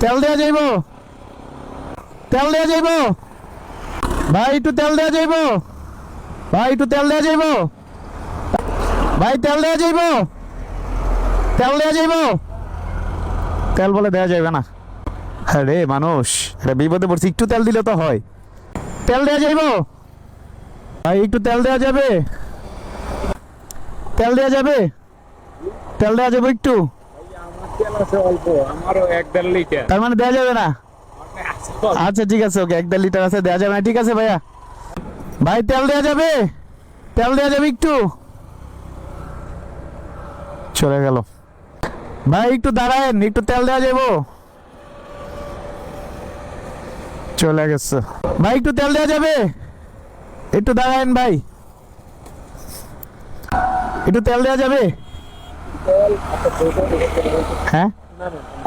তেল দেওয়া যাইব, তেল দেওয়া যাইব ভাই, একটু তেল দেওয়া যাইব ভাই, একটু তেল দেওয়া যাইব ভাই, তেল দেওয়া যাইব, তেল দেওয়া যাইব। তেল বলে দেওয়া যাবে না। আরে মানুষ, এটা বিপদে পড়ছি, একটু তেল দিলে তো হয়। তেল দেওয়া যাইব ভাই, একটু তেল দেওয়া যাবে, তেল দেওয়া যাবে, তেল দেওয়া যাবে একটু। তেল আছে অল্প, আমারও 1-1.5 লিটার। তার মানে দেওয়া যাবে না? আচ্ছা ঠিক আছে, ওকে 1-1.5 লিটার আছে, দেওয়া যাবে না, ঠিক আছে ভাইয়া। ভাই তেল দেওয়া যাবে, তেল দেওয়া যাবে একটু। চলে গেল ভাই, একটু দাঁড়ায়েন, একটু তেল দেওয়া যাবো। চলে গেছে ভাই, একটু তেল দেওয়া যাবে, একটু দাঁড়ায়েন ভাই, একটু তেল দেওয়া যাবে। হ্যাঁ,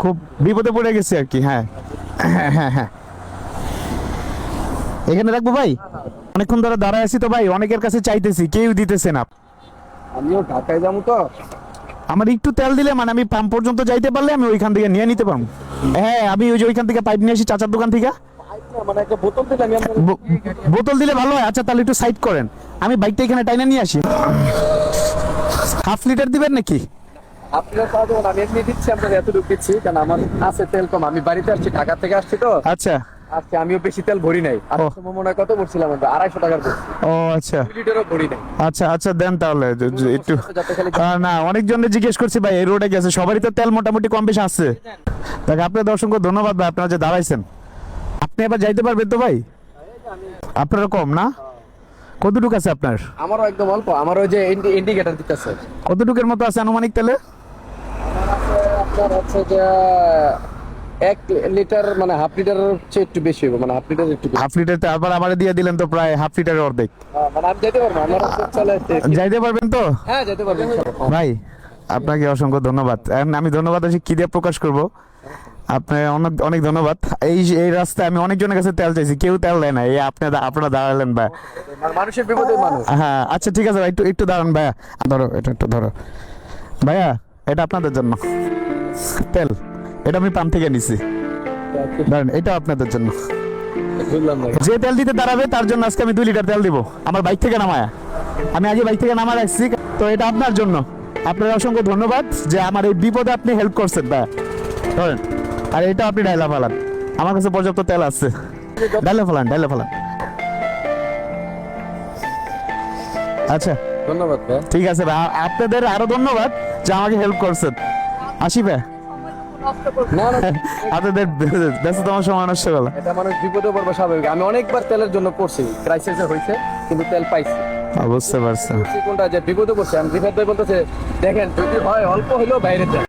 খুব বিপদে পড়ে গেছে আর কি। হ্যাঁ হ্যাঁ হ্যাঁ হ্যাঁ, এখানে রাখবো ভাই। অনেকক্ষণ ধরে দাঁড়ায় আছি তো ভাই, অনেকের কাছে চাইতেছি, কেউ দিতেছে না। আমিও ঢাকায় যাবো তো। আমার একটু তেল দিলে মানে আমি পাম্প পর্যন্ত যাইতে পারলে আমি ওইখান থেকে নিয়ে নিতে পারবো। হ্যাঁ, আমি ওই যে ওইখান থেকে পাইপ নিয়ে আসি চাচার দোকান থেকে। মানে একটা বোতল দিলে আমি বোতল দিলে ভালো হয়। আচ্ছা তাহলে একটু সাইড করেন, আমি বাইকটা এখানে টাইনা নিয়ে আসি। হাফ লিটার দিবেন নাকি? আপনারা পাওয়া যাবেন, আমি এমনি দিচ্ছি, আপনার এতটুকু দিচ্ছি, কারণ আমার আছে তেল কম। আমি বাড়িতে আসছি, ঢাকা থেকে আসছি তো। আচ্ছা, আজকে আমিও বেশি তেল ভরি নাই। আর মনে হয় কত ভরছিলাম, 250 টাকার ভরছি, ও আচ্ছা 2 লিটারও ভরি নাই। আচ্ছা আচ্ছা, দেন তাহলে একটু। যাতে খালি না, অনেকজনে জিজ্ঞেস করছি ভাই, এই রোডে গেছে, সবারই তো তেল মোটামুটি কম বেশি আছে। দেখ, আপনাদের অসংখ্য ধন্যবাদ ভাই, আপনারা যে দাঁড়াইছেন। আপনি এবার যাইতে পারবেন তো ভাই? আপনারও কম না? কতটুকু আছে আপনার? আমারও একদম অল্প, আমার ওই যে ইন্ডিকেটর দিতেছে। কতটুকুর মতো আছে আনুমানিক তেলে? আপনার হচ্ছে যে 1 লিটার, মানে হাফ লিটারের চেয়ে একটু বেশি হবে, মানে হাফ লিটার একটু বেশি। হাফ লিটার তো আবার আমার দিয়ে দিলেন তো, প্রায় হাফ লিটারের অর্ধেক। মানে আমি যেতে পারবো, আমার হচ্ছে চলে আসছে। যাইতে পারবেন তো হ্যাঁ, যেতে পারবো ইনশাআল্লাহ। ভাই? আপনাকে অসংখ্য ধন্যবাদ। আমি ধন্যবাদ আসি কি দিয়ে প্রকাশ করব? আপনার অনেক অনেক ধন্যবাদ। এই রাস্তায় আমি অনেকজনের কাছে তেল চাইছি, কেউ তেল দেয় না। এই আপনারা দাঁড়ালেন ভাই। মানুষের বিপদে মানুষ। হ্যাঁ আচ্ছা ঠিক আছে ভাই, একটু দাঁড়ান ভাইয়া। ধরো এটা, একটু ধরো ভাইয়া, এটা আপনাদের জন্য তেল। এটা আমি পাম্প থেকে নিছি, ধরেন, এটা আপনাদের জন্য। বুঝলাম না। যে তেল দিতে দাঁড়াবে তার জন্য আজকে আমি 2 লিটার তেল দিব, আমার বাইক থেকে নামায়া। আমি আগে বাইক থেকে নামা রাখছি, তো এটা আপনার জন্য। আপনার অসংখ্য ধন্যবাদ যে আমার এই বিপদে আপনি হেল্প করছেন ভাইয়া। ধরেন, আর এটা আপনি ডাইলা ফালান, আমার কাছে পর্যাপ্ত তেল আছে। ডাইলা ফালান। আচ্ছা ধন্যবাদ ভাই। ঠিক আছে ভাই, আপনাদের আরো ধন্যবাদ যে আমাকে হেল্প করছেন। আসি ভাই, না না, আপনাদের ব্যস্ততম সময় নষ্ট করলাম। এটা মানুষ বিপদে পড়বে স্বাভাবিক। আমি অনেকবার তেলের জন্য পড়ছি, ক্রাইসিসে হয়েছে, কিন্তু তেল পাইছি। বুঝতে পারছেন। কোনটা যে বিপদে পড়ছে, আমি বিপদ ভাই বলতেছে, দেখেন যদি হয় অল্প হইলেও বাইরে যান।